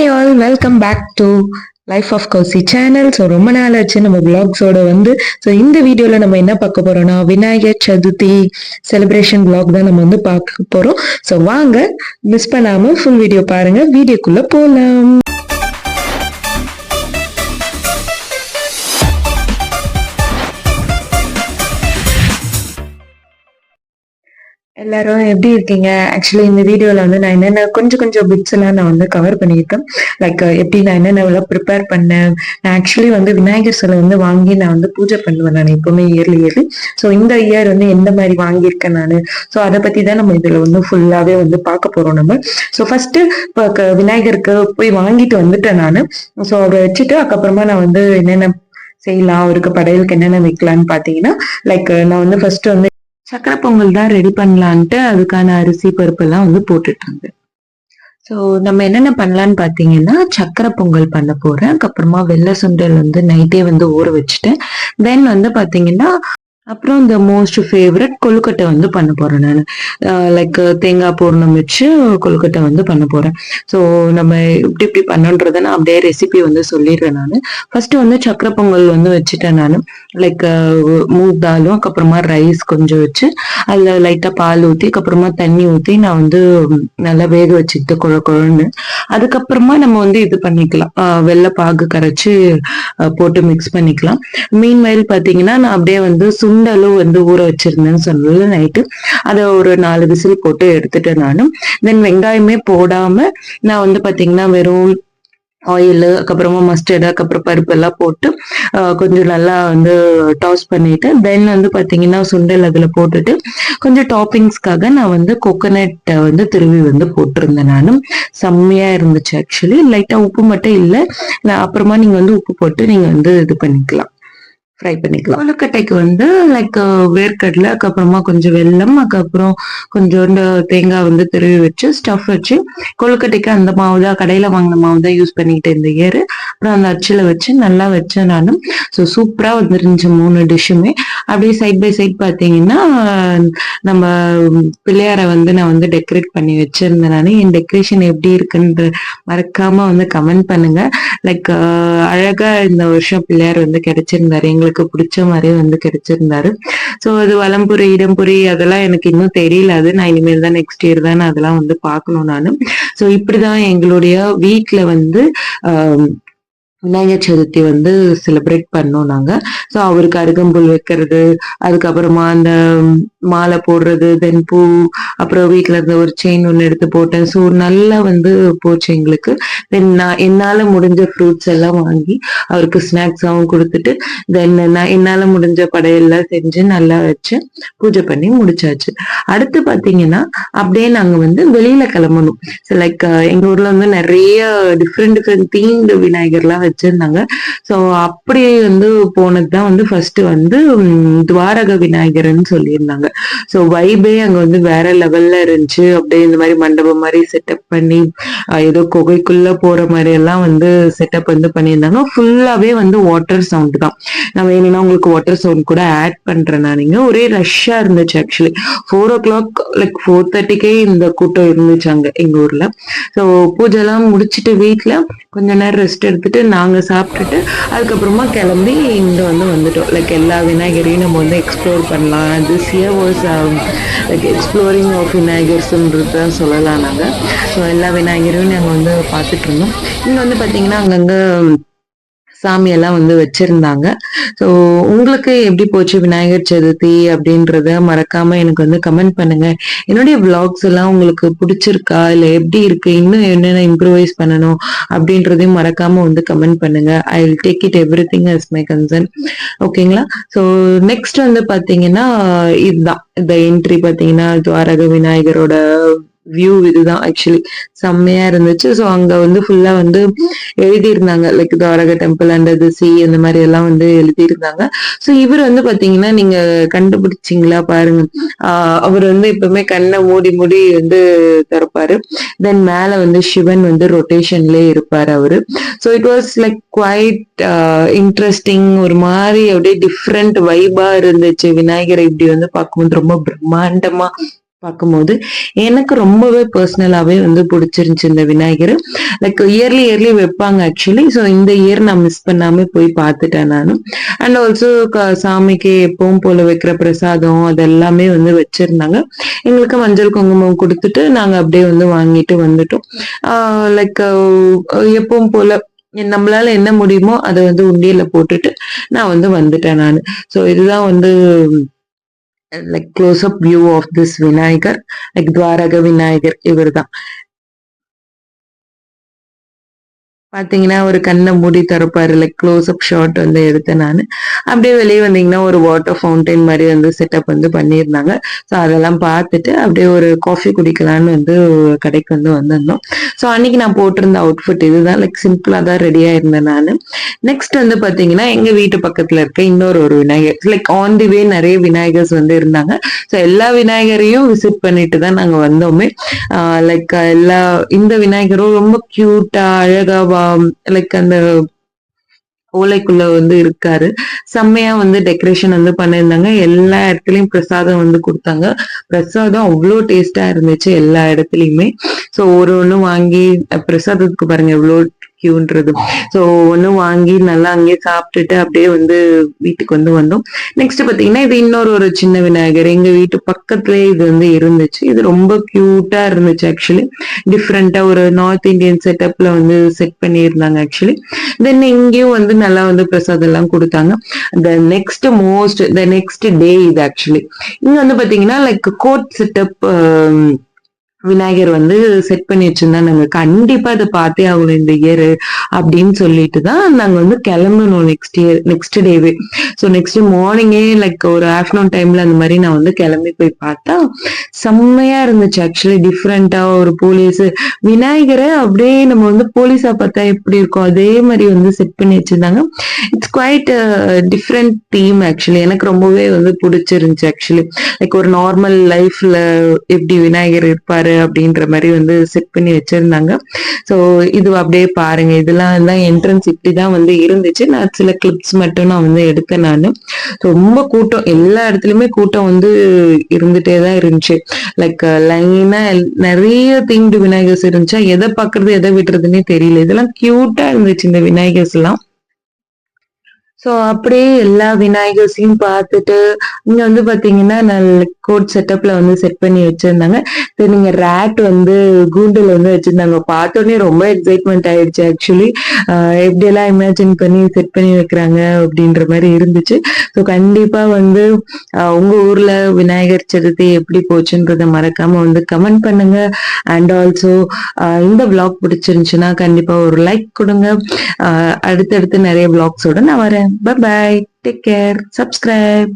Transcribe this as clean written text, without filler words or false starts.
Hi all, welcome back to life of Kousi channel. So ரொம்ப நாள் ஆச்சு நம்ம விளாக்ஸோட ஸோ இந்த வீடியோவில் நம்ம என்ன பார்க்க போறோம்னா விநாயகர் சதுர்த்தி செலிப்ரேஷன் விளாக் தான் நம்ம பார்க்க போறோம். ஸோ வாங்க மிஸ் பண்ணாம ஃபுல் வீடியோ பாருங்க, வீடியோக்குள்ள போகலாம். எல்லாரும் எப்படி இருக்கீங்க? ஆக்சுவலி இந்த வீடியோல நான் என்னென்ன கொஞ்சம் பிட்ஸ் எல்லாம் நான் கவர் பண்ணியிருக்கேன். லைக் எப்படி நான் என்னென்ன ப்ரிப்பேர் பண்ணேன். நான் ஆக்சுவலி விநாயகர் சிலை வாங்கி நான் பூஜை பண்ணுவேன் நான் எப்பவுமே இயர்லி. ஸோ இந்த இயர் எந்த மாதிரி வாங்கியிருக்கேன் நான். ஸோ அதை பத்தி தான் நம்ம இதுல ஃபுல்லாவே பார்க்க போறோம் நம்ம. ஸோ ஃபர்ஸ்ட் இப்போ விநாயகருக்கு போய் வாங்கிட்டு வந்துட்டேன் நான். ஸோ அவரை வச்சுட்டு அதுக்கப்புறமா நான் என்னென்ன செய்யலாம், அவருக்கு படையலுக்கு என்னென்ன வைக்கலான்னு பாத்தீங்கன்னா, லைக் நான் ஃபர்ஸ்ட் சக்கரை பொங்கல் தான் ரெடி பண்ணலான்ட்டு அதுக்கான அரிசி பருப்பு எல்லாம் போட்டுட்டு இருந்தேன். ஸோ நம்ம என்னென்ன பண்ணலான்னு பார்த்தீங்கன்னா, சக்கரை பொங்கல் பண்ண போறேன். அதுக்கப்புறமா வெள்ளை சுண்டல் நைட்டே ஊற வச்சுட்டேன். தென் பார்த்தீங்கன்னா அப்புறம் இந்த மோஸ்ட் ஃபேவரட் கொழுக்கட்டை பண்ண போறேன் நான். லைக் தேங்காய் பூர்ணம் வச்சு கொழுக்கட்டை பண்ண போறேன். ஸோ நம்ம இப்படி பண்ணுன்றத நான் அப்படியே ரெசிபி சொல்லிடுறேன் நான். ஃபர்ஸ்ட் சக்கரை பொங்கல் வச்சுட்டேன் நான். லைக் மூக் தாலும் அதுக்கப்புறமா ரைஸ் கொஞ்சம் வச்சு அதுல லைட்டா பால் ஊற்றி அதுக்கப்புறமா தண்ணி ஊற்றி நான் நல்லா வேக வச்சுக்கிட்டு குழன்னு. அதுக்கப்புறமா நம்ம இது பண்ணிக்கலாம், வெள்ளை பாகு கரைச்சி போட்டு மிக்ஸ் பண்ணிக்கலாம். மீன் மயில் பார்த்தீங்கன்னா நான் அப்படியே சுண்டலும் ஊற வச்சிருந்தேன்னு சொன்னது நைட்டு. அதை ஒரு 4 விசில் போட்டு எடுத்துட்டேன் நானும். தென் வெங்காயமே போடாம நான் பாத்தீங்கன்னா வெறும் ஆயில் அதுக்கப்புறமா மஸ்டர்டு அதுக்கப்புறம் பருப்பு எல்லாம் போட்டு கொஞ்சம் நல்லா டாஸ் பண்ணிட்டு தென் பாத்தீங்கன்னா சுண்டல் அதுல போட்டுட்டு கொஞ்சம் டாப்பிங்ஸ்க்காக நான் கோகோனட் திருவி போட்டிருந்தேன் நானும். செம்மையா இருந்துச்சு ஆக்சுவலி. லைட்டா உப்பு மட்டும் இல்லை, அப்புறமா நீங்க உப்பு போட்டு நீங்க இது பண்ணிக்கலாம், ஃப்ரை பண்ணிக்கலாம். கொழுக்கட்டைக்கு லைக் வேர்க்கடலை அதுக்கப்புறமா கொஞ்சம் வெல்லம் அதுக்கப்புறம் கொஞ்சோண்டு தேங்காய் திருவி வச்சு ஸ்டஃப் வச்சு கொழுக்கட்டைக்கு அந்த மாவு தான், கடையில வாங்கின மாவு தான் யூஸ் பண்ணிக்கிட்டு இந்த இயர். அப்புறம் அந்த அச்சில வச்சு நல்லா வச்சேன் நானும். ஸோ சூப்பரா வந்துருந்துச்சு 3 டிஷ்ஷுமே. அப்படியே சைட் பை சைட் பார்த்தீங்கன்னா நம்ம பிள்ளையாரை நான் டெக்கரேட் பண்ணி வச்சிருந்தேன் நான். என் டெக்கரேஷன் எப்படி இருக்குன்ற மறக்காம கமெண்ட் பண்ணுங்க. லைக் அழகா இந்த வருஷம் பிள்ளையார் கிடைச்சிருந்தாரு, எங்களுக்கு பிடிச்ச மாதிரி கிடைச்சிருந்தாரு. ஸோ அது வலம்புரி இடம்புரி அதெல்லாம் எனக்கு இன்னும் தெரியல. அது நான் இனிமேல் தான் நெக்ஸ்ட் இயர் தான் அதெல்லாம் பார்க்கணும் நானு. ஸோ இப்படிதான் எங்களுடைய வீட்டுல விநாயகர் சதுர்த்தி செலிப்ரேட் பண்ணோம் நாங்க. ஸோ அவருக்கு அருகம்புல் வைக்கிறது, அதுக்கப்புறமா அந்த மாலை போடுறது, தென் பூ, அப்புறம் வீட்டுல இருந்த ஒரு செயின் ஒன்று எடுத்து போட்டேன். ஸோ நல்லா போச்சு எங்களுக்கு. தென் நான் என்னால முடிஞ்ச ஃப்ரூட்ஸ் எல்லாம் வாங்கி அவருக்கு ஸ்நாக்ஸாகவும் கொடுத்துட்டு தென் நான் என்னால முடிஞ்ச படையெல்லாம் செஞ்சு நல்லா வச்சு பூஜை பண்ணி முடிச்சாச்சு. அடுத்து பாத்தீங்கன்னா அப்படியே நாங்க வெளியில கிளம்பணும். ஸோ லைக் எங்க ஊர்ல நிறைய டிஃப்ரெண்ட் தீம்டு விநாயகர்லாம் வச்சிருந்தாங்க. ஸோ அப்படி போனதுதான் ஃபர்ஸ்ட் துவாரக விநாயகர்னு சொல்லியிருந்தாங்க. ஸோ வைபே அங்க வேற லெவல்ல இருந்துச்சு. அப்படியே இந்த மாதிரி மண்டபம் மாதிரி செட்டப் பண்ணி ஏதோ குகைக்குள்ள போற மாதிரி எல்லாம் செட்டப் பண்ணியிருந்தாங்க. ஃபுல்லாவே வாட்டர் சவுண்ட் தான். நான் வேணும்னா உங்களுக்கு வாட்டர் சவுண்ட் கூட ஆட் பண்றேன் நான். நீங்க ஒரே ரஷ்ஷா இருந்துச்சு ஆக்சுவலி. 4 o'clock லைக் 4:30 இந்த கூட்டம் இருந்துச்சு அங்க எங்க ஊர்ல. ஸோ பூஜை எல்லாம் முடிச்சுட்டு வீட்டுல கொஞ்ச நேரம் ரெஸ்ட் எடுத்துட்டு நாங்க சாப்பிட்டுட்டு அதுக்கப்புறமா கிளம்பி இங்க வந்துட்டோம். லைக் எல்லா விநாயகரையும் நம்ம எக்ஸ்ப்ளோர் பண்ணலாம். This year was like exploring of விநாயகர்ஸ்ன்றது தான் சொல்லலாம் நாங்க. ஸோ எல்லா விநாயகரையும் நாங்க பார்த்துட்டு இருந்தோம். இங்க பாத்தீங்கன்னா அங்கங்க சாமியெல்லாம் வச்சிருந்தாங்க. ஸோ உங்களுக்கு எப்படி போச்சு விநாயகர் சதுர்த்தி அப்படின்றத மறக்காம எனக்கு கமெண்ட் பண்ணுங்க. என்னுடைய விளாக்ஸ் எல்லாம் உங்களுக்கு பிடிச்சிருக்கா, இல்லை எப்படி இருக்கு, இன்னும் என்னென்ன இம்ப்ரூவைஸ் பண்ணணும் அப்படின்றதையும் மறக்காம கமெண்ட் பண்ணுங்க. I will take it everything as my concern. ஓகேங்களா? ஸோ நெக்ஸ்ட் பாத்தீங்கன்னா இதுதான் இந்த என்ட்ரி. பாத்தீங்கன்னா துவாரக விநாயகரோட வியூ இதுதான். ஆக்சுவலி செம்மையா இருந்துச்சு. ஸோ அங்க ஃபுல்லா எழுதியிருந்தாங்க like Dwaraka temple under the sea அந்த மாதிரி எல்லாம் எழுதியிருந்தாங்க. ஸோ இவர் பாத்தீங்கன்னா நீங்க கண்டுபிடிச்சிங்களா பாருங்க. அவர் எப்பவுமே கண்ணை மூடி மூடி திறப்பாரு. தென் மேல சிவன் ரொட்டேஷன்லயே இருப்பாரு அவரு. So it was like quite interesting. ஒரு மாதிரி அப்படியே டிஃப்ரெண்ட் வைபா இருந்துச்சு. விநாயகரை இப்படி பார்க்கும்போது ரொம்ப பிரம்மாண்டமா பார்க்கும்போது எனக்கு ரொம்பவே பர்சனலாவே வந்து பிடிச்சிருந்துச்சு இந்த விநாயகர். லைக் இயர்லி வைப்பாங்க ஆக்சுவலி. ஸோ இந்த இயர் நான் மிஸ் பண்ணாம போய் பார்த்துட்டேன் நானு. அண்ட் ஆல்சோ சாமிக்கு எப்பவும் போல வைக்கிற பிரசாதம் அது எல்லாமே வந்து வச்சிருந்தாங்க. எங்களுக்கு மஞ்சள் குங்குமம் கொடுத்துட்டு நாங்க அப்படியே வந்து வாங்கிட்டு வந்துட்டோம். லைக் எப்பவும் போல நம்மளால என்ன முடியுமோ அதை வந்து உண்டியல்ல போட்டுட்டு நான் வந்து வந்துட்டேன் நானு. ஸோ இதுதான் வந்து like close up view of this Vinayagar. Like Dwaraka Vinayagar இவர்தான். பாத்தீங்கன்னா ஒரு கண்ணை மூடி திறப்பாரு. லைக் க்ளோஸ் அப் ஷாட் வந்து எடுத்தேன் நான். அப்படியே வெளியே வந்தீங்கன்னா ஒரு வாட்டர் ஃபவுண்டைன் மாதிரி வந்து செட்டப் வந்து பண்ணியிருந்தாங்க. ஸோ அதெல்லாம் பார்த்துட்டு அப்படியே ஒரு காஃபி குடிக்கலான்னு வந்து கடைக்கு வந்து வந்திருந்தோம். ஸோ அன்னைக்கு நான் போட்டிருந்த அவுட்ஃபிட் இதுதான். லைக் சிம்பிளா தான் ரெடியா இருந்தேன் நான். நெக்ஸ்ட் வந்து பாத்தீங்கன்னா எங்க வீட்டு பக்கத்துல இருக்க ஒரு விநாயகர். லைக் ஆன் தி வே நிறைய விநாயகர்ஸ் வந்து இருந்தாங்க. ஸோ எல்லா விநாயகரையும் விசிட் பண்ணிட்டு தான் நாங்க வந்தோமே. லைக் இந்த விநாயகரும் ரொம்ப கியூட்டா அழகா லைக் அந்த ஓலைக்குள்ள வந்து இருக்காரு. செம்மையா வந்து டெக்கரேஷன் வந்து பண்ணியிருந்தாங்க. எல்லா இடத்துலயும் பிரசாதம் வந்து கொடுத்தாங்க. பிரசாதம் அவ்வளோ டேஸ்டா இருந்துச்சு எல்லா இடத்துலயுமே. ஸோ ஒரு ஒண்ணு வாங்கி பிரசாதத்துக்கு பாருங்க எவ்வளோ கியூன்றது. ஸோ ஒண்ணு வாங்கி நல்லா அங்கேயே சாப்பிட்டுட்டு அப்படியே வந்து வீட்டுக்கு வந்து வந்தோம். நெக்ஸ்ட் பாத்தீங்கன்னா இது ஒரு சின்ன விநாயகர் எங்க வீட்டு பக்கத்துலயே இது வந்து இருந்துச்சு. இது ரொம்ப கியூட்டா இருந்துச்சு ஆக்சுவலி. டிஃப்ரெண்டா ஒரு நார்த் இந்தியன் செட்டப்ல வந்து செட் பண்ணியிருந்தாங்க ஆக்சுவலி. தென் இங்கேயும் வந்து நல்லா வந்து பிரசாதம் எல்லாம் கொடுத்தாங்க. த நெக்ஸ்ட் டே இது ஆக்சுவலி. இங்க வந்து பாத்தீங்கன்னா லைக் கோட் செட்டப் விநாயகர் வந்து செட் பண்ணி வச்சிருந்தா நாங்க கண்டிப்பா அதை பார்த்தே ஆகணும் இந்த இயர் அப்படின்னு சொல்லிட்டு தான் நாங்க வந்து கிளம்பணும் நெக்ஸ்ட் டேவே. ஸோ நெக்ஸ்ட் மார்னிங்கே லைக் ஒரு ஆஃப்டர்நூன் டைம்ல அந்த மாதிரி நான் வந்து கிளம்பி போய் பார்த்தா செம்மையா இருந்துச்சு ஆக்சுவலி. டிஃப்ரெண்டா ஒரு போலீஸ் விநாயகரை அப்படியே நம்ம வந்து போலீஸா பார்த்தா எப்படி இருக்கும் அதே மாதிரி வந்து செட் பண்ணி வச்சிருந்தாங்க. It's quite different theme actually. எனக்கு ரொம்பவே வந்து பிடிச்சிருந்துச்சு ஆக்சுவலி. லைக் ஒரு நார்மல் லைஃப்ல எப்படி விநாயகர் இருப்பாரு அப்படின்ற மாதிரி வந்து செட் பண்ணி வச்சிருந்தாங்க. ஸோ இது அப்படியே பாருங்க. இதெல்லாம் தான் என்ட்ரன்ஸ் இப்படிதான் வந்து இருந்துச்சு. நான் சில கிளிப்ஸ் மட்டும் நான் வந்து எடுத்தேன் நான். ரொம்ப கூட்டம் எல்லா இடத்துலயுமே கூட்டம் வந்து இருந்துட்டே தான் இருந்துச்சு. லைக் லைனா நிறைய தீம்டு விநாயகர்ஸ் இருந்துச்சா எதை பாக்குறது எதை விடுறதுன்னே தெரியல. இதெல்லாம் கியூட்டா இருந்துச்சு இந்த விநாயகர்ஸ் எல்லாம். ஸோ அப்படியே எல்லா விநாயகர்ஸையும் பார்த்துட்டு இங்க வந்து பாத்தீங்கன்னா நான் கோட் செட்டப்ல வந்து செட் பண்ணி வச்சிருந்தாங்க. சரி நீங்க ரேட் வந்து கூண்டுல வந்து வச்சிருந்தாங்க. பார்த்தோன்னே ரொம்ப எக்ஸைட்மெண்ட் ஆயிடுச்சு ஆக்சுவலி. எப்படி எல்லாம் இமேஜின் பண்ணி செட் பண்ணி வைக்கிறாங்க அப்படின்ற மாதிரி இருந்துச்சு. ஸோ கண்டிப்பா வந்து உங்க ஊர்ல விநாயகர் சதுர்த்தி எப்படி போச்சுன்றத மறக்காம வந்து கமெண்ட் பண்ணுங்க. அண்ட் ஆல்சோ இந்த விளாக் பிடிச்சிருந்துச்சுன்னா கண்டிப்பா ஒரு லைக் கொடுங்க. அடுத்தடுத்து நிறைய விளாக்ஸோட நான் வரேன். Bye bye. Take care. Subscribe.